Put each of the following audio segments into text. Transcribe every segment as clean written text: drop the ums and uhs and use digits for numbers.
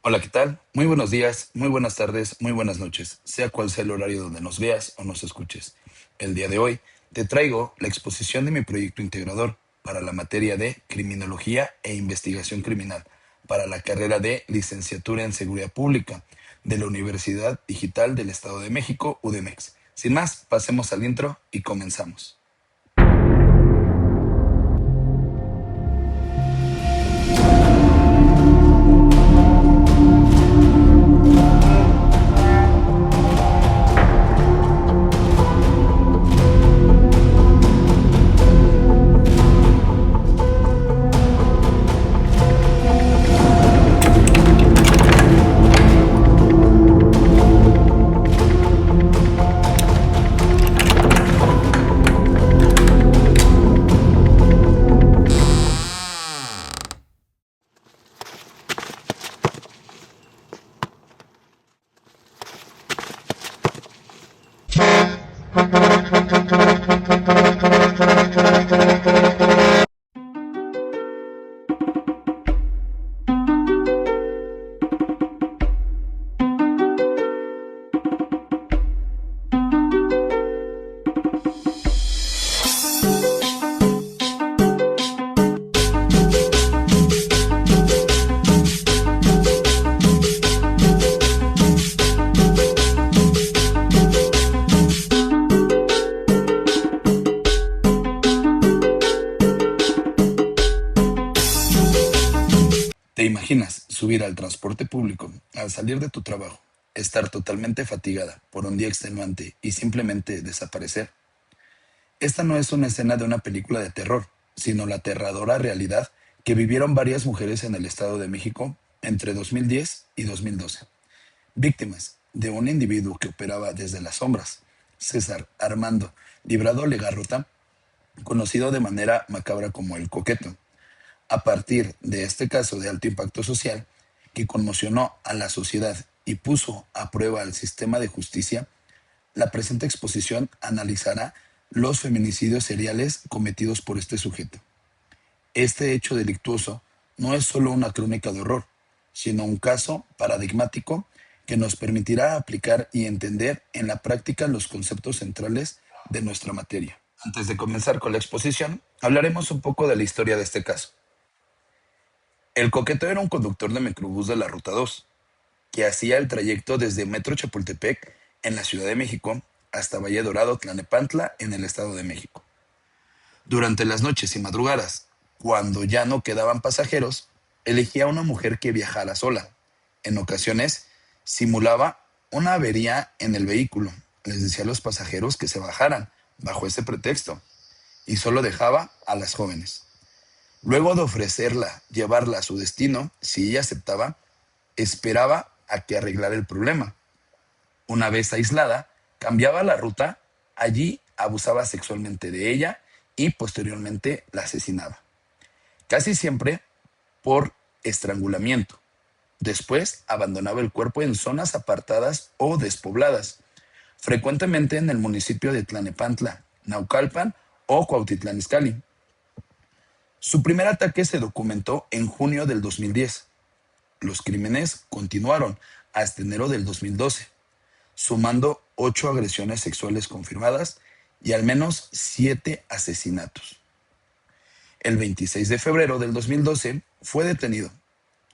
Hola, ¿qué tal? Muy buenos días, muy buenas tardes, muy buenas noches, sea cual sea el horario donde nos veas o nos escuches. El día de hoy te traigo la exposición de mi proyecto integrador para la materia de Criminología e Investigación Criminal, para la carrera de Licenciatura en Seguridad Pública de la Universidad Digital del Estado de México, UDEMEX. Sin más, pasemos al intro y comenzamos. ¿Te imaginas subir al transporte público al salir de tu trabajo, estar totalmente fatigada por un día extenuante y simplemente desaparecer? Esta no es una escena de una película de terror, sino la aterradora realidad que vivieron varias mujeres en el Estado de México entre 2010 y 2012, víctimas de un individuo que operaba desde las sombras, César Armando Librado Legarreta, conocido de manera macabra como el Coqueto. A partir de este caso de alto impacto social, que conmocionó a la sociedad y puso a prueba al sistema de justicia, la presente exposición analizará los feminicidios seriales cometidos por este sujeto. Este hecho delictuoso no es solo una crónica de horror, sino un caso paradigmático que nos permitirá aplicar y entender en la práctica los conceptos centrales de nuestra materia. Antes de comenzar con la exposición, hablaremos un poco de la historia de este caso. El Coqueto era un conductor de microbús de la Ruta 2, que hacía el trayecto desde Metro Chapultepec, en la Ciudad de México, hasta Valle Dorado, Tlanepantla, en el Estado de México. Durante las noches y madrugadas, cuando ya no quedaban pasajeros, elegía a una mujer que viajara sola. En ocasiones, simulaba una avería en el vehículo. Les decía a los pasajeros que se bajaran, bajo ese pretexto, y solo dejaba a las jóvenes. Luego de ofrecerla llevarla a su destino, si ella aceptaba, esperaba a que arreglara el problema. Una vez aislada, cambiaba la ruta, allí abusaba sexualmente de ella y posteriormente la asesinaba. Casi siempre por estrangulamiento. Después abandonaba el cuerpo en zonas apartadas o despobladas, frecuentemente en el municipio de Tlanepantla, Naucalpan o Cuautitlán Izcalli. Su primer ataque se documentó en junio del 2010. Los crímenes continuaron hasta enero del 2012, sumando 8 agresiones sexuales confirmadas y al menos 7 asesinatos. El 26 de febrero del 2012 fue detenido.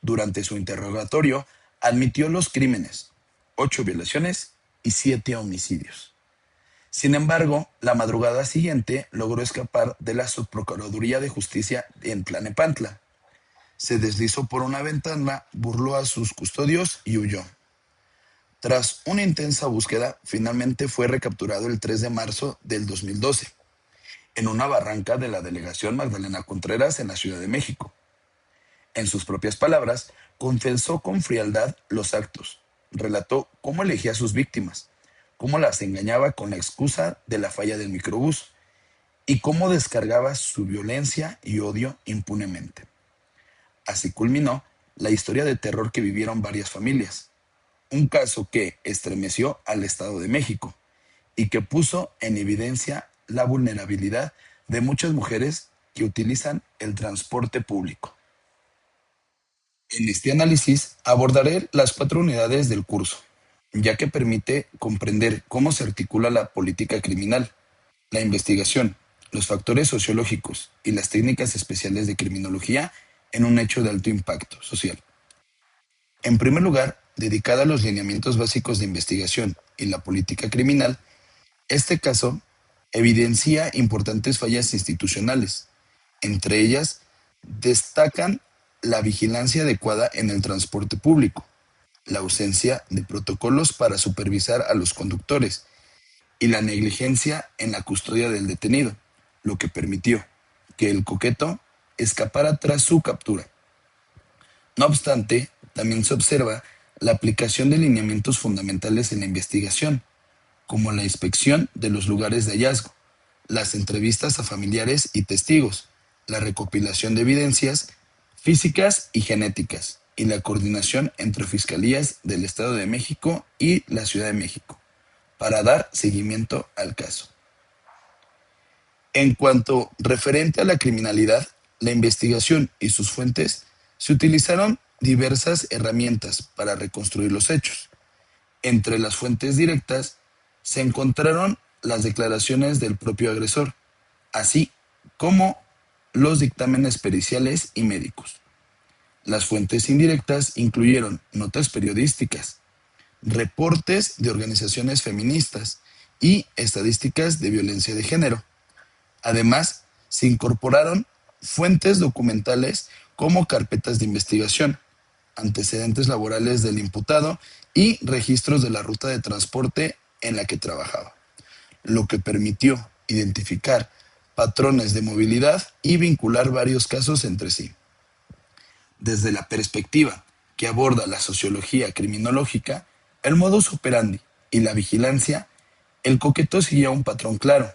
Durante su interrogatorio admitió los crímenes, 8 violaciones y 7 homicidios. Sin embargo, la madrugada siguiente logró escapar de la Subprocuraduría de Justicia en Tlanepantla. Se deslizó por una ventana, burló a sus custodios y huyó. Tras una intensa búsqueda, finalmente fue recapturado el 3 de marzo del 2012, en una barranca de la delegación Magdalena Contreras en la Ciudad de México. En sus propias palabras, confesó con frialdad los actos, relató cómo elegía a sus víctimas, cómo las engañaba con la excusa de la falla del microbús y cómo descargaba su violencia y odio impunemente. Así culminó la historia de terror que vivieron varias familias, un caso que estremeció al Estado de México y que puso en evidencia la vulnerabilidad de muchas mujeres que utilizan el transporte público. En este análisis abordaré las 4 unidades del curso, ya que permite comprender cómo se articula la política criminal, la investigación, los factores sociológicos y las técnicas especiales de criminología en un hecho de alto impacto social. En primer lugar, dedicada a los lineamientos básicos de investigación y la política criminal, este caso evidencia importantes fallas institucionales. Entre ellas, destacan la vigilancia adecuada en el transporte público, la ausencia de protocolos para supervisar a los conductores y la negligencia en la custodia del detenido, lo que permitió que el coqueto escapara tras su captura. No obstante, también se observa la aplicación de lineamientos fundamentales en la investigación, como la inspección de los lugares de hallazgo, las entrevistas a familiares y testigos, la recopilación de evidencias físicas y genéticas, y la coordinación entre fiscalías del Estado de México y la Ciudad de México, para dar seguimiento al caso. En cuanto referente a la criminalidad, la investigación y sus fuentes, se utilizaron diversas herramientas para reconstruir los hechos. Entre las fuentes directas se encontraron las declaraciones del propio agresor, así como los dictámenes periciales y médicos. Las fuentes indirectas incluyeron notas periodísticas, reportes de organizaciones feministas y estadísticas de violencia de género. Además, se incorporaron fuentes documentales como carpetas de investigación, antecedentes laborales del imputado y registros de la ruta de transporte en la que trabajaba, lo que permitió identificar patrones de movilidad y vincular varios casos entre sí. Desde la perspectiva que aborda la sociología criminológica, el modus operandi y la vigilancia, el coqueto seguía un patrón claro.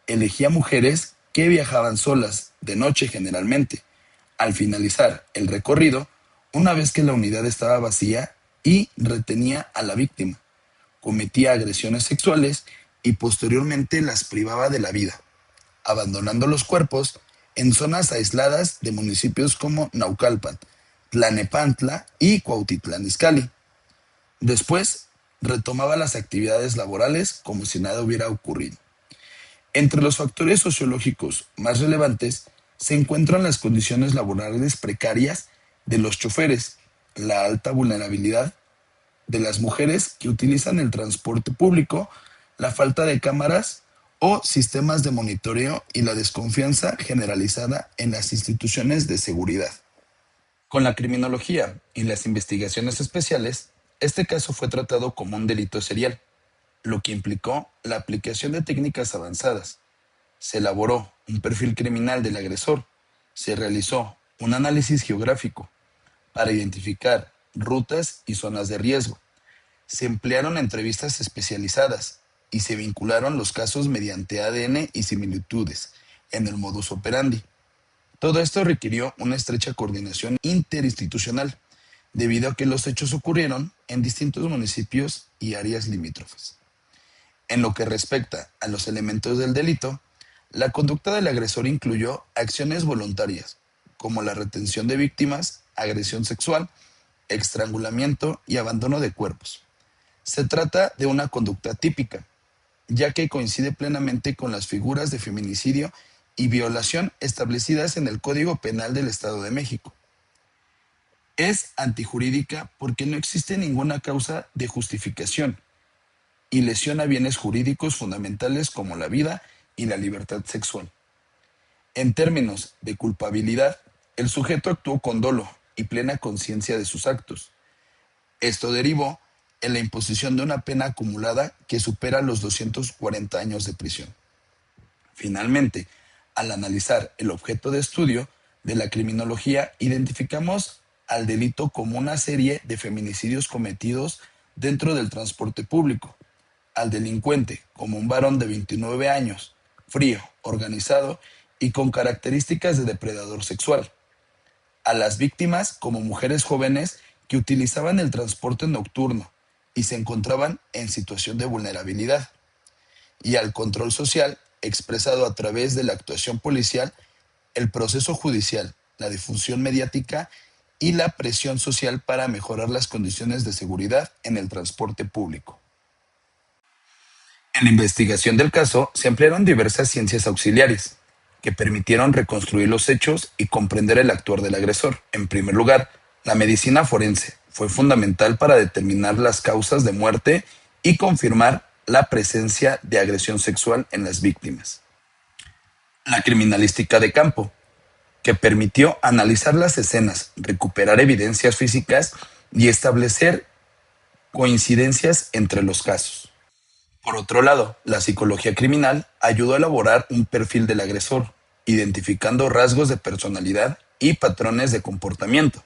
Elegía mujeres que viajaban solas, de noche generalmente. Al finalizar el recorrido, una vez que la unidad estaba vacía, y retenía a la víctima, cometía agresiones sexuales y posteriormente las privaba de la vida, abandonando los cuerpos en zonas aisladas de municipios como Naucalpan, Tlanepantla y Cuautitlán Izcalli. Después, retomaba las actividades laborales como si nada hubiera ocurrido. Entre los factores sociológicos más relevantes se encuentran las condiciones laborales precarias de los choferes, la alta vulnerabilidad de las mujeres que utilizan el transporte público, la falta de cámaras o sistemas de monitoreo y la desconfianza generalizada en las instituciones de seguridad. Con la criminología y las investigaciones especiales, este caso fue tratado como un delito serial, lo que implicó la aplicación de técnicas avanzadas. Se elaboró un perfil criminal del agresor, se realizó un análisis geográfico para identificar rutas y zonas de riesgo, se emplearon entrevistas especializadas y se vincularon los casos mediante ADN y similitudes en el modus operandi. Todo esto requirió una estrecha coordinación interinstitucional, debido a que los hechos ocurrieron en distintos municipios y áreas limítrofes. En lo que respecta a los elementos del delito, la conducta del agresor incluyó acciones voluntarias, como la retención de víctimas, agresión sexual, estrangulamiento y abandono de cuerpos. Se trata de una conducta típica, ya que coincide plenamente con las figuras de feminicidio y violación establecidas en el Código Penal del Estado de México. Es antijurídica porque no existe ninguna causa de justificación y lesiona bienes jurídicos fundamentales como la vida y la libertad sexual. En términos de culpabilidad, el sujeto actuó con dolo y plena conciencia de sus actos. Esto derivó en la imposición de una pena acumulada que supera los 240 años de prisión. Finalmente, al analizar el objeto de estudio de la criminología, identificamos al delito como una serie de feminicidios cometidos dentro del transporte público, al delincuente como un varón de 29 años, frío, organizado y con características de depredador sexual, a las víctimas como mujeres jóvenes que utilizaban el transporte nocturno y se encontraban en situación de vulnerabilidad, y al control social expresado a través de la actuación policial, el proceso judicial, la difusión mediática y la presión social para mejorar las condiciones de seguridad en el transporte público. En la investigación del caso se emplearon diversas ciencias auxiliares que permitieron reconstruir los hechos y comprender el actuar del agresor. En primer lugar, la medicina forense fue fundamental para determinar las causas de muerte y confirmar la presencia de agresión sexual en las víctimas. La criminalística de campo, que permitió analizar las escenas, recuperar evidencias físicas y establecer coincidencias entre los casos. Por otro lado, la psicología criminal ayudó a elaborar un perfil del agresor, identificando rasgos de personalidad y patrones de comportamiento.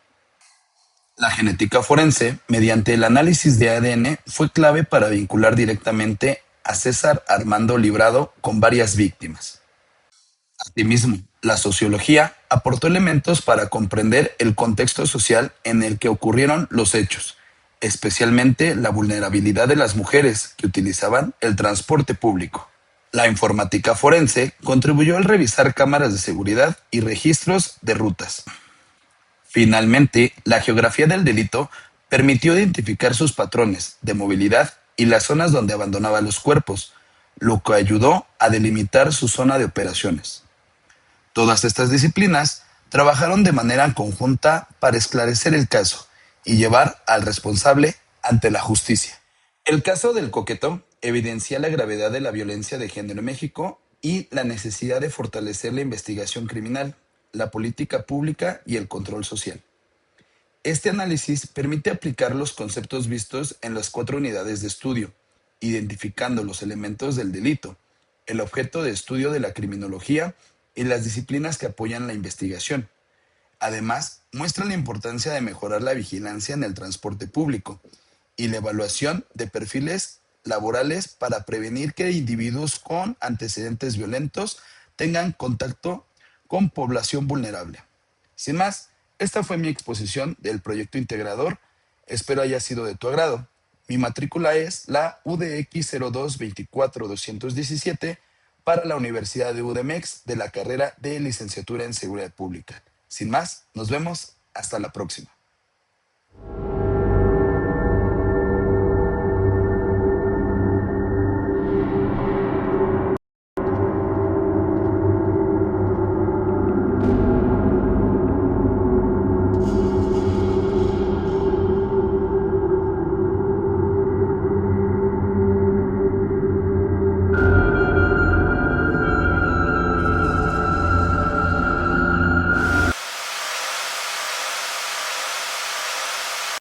La genética forense, mediante el análisis de ADN, fue clave para vincular directamente a César Armando Librado con varias víctimas. Asimismo, la sociología aportó elementos para comprender el contexto social en el que ocurrieron los hechos, especialmente la vulnerabilidad de las mujeres que utilizaban el transporte público. La informática forense contribuyó al revisar cámaras de seguridad y registros de rutas. Finalmente, la geografía del delito permitió identificar sus patrones de movilidad y las zonas donde abandonaba los cuerpos, lo que ayudó a delimitar su zona de operaciones. Todas estas disciplinas trabajaron de manera conjunta para esclarecer el caso y llevar al responsable ante la justicia. El caso del Coqueto evidencia la gravedad de la violencia de género en México y la necesidad de fortalecer la investigación criminal, la política pública y el control social. Este análisis permite aplicar los conceptos vistos en las 4 unidades de estudio, identificando los elementos del delito, el objeto de estudio de la criminología y las disciplinas que apoyan la investigación. Además, muestra la importancia de mejorar la vigilancia en el transporte público y la evaluación de perfiles laborales para prevenir que individuos con antecedentes violentos tengan contacto con población vulnerable. Sin más, esta fue mi exposición del proyecto integrador. Espero haya sido de tu agrado. Mi matrícula es la UDX 0224-217 para la Universidad de UDMX de la carrera de Licenciatura en Seguridad Pública. Sin más, nos vemos. Hasta la próxima.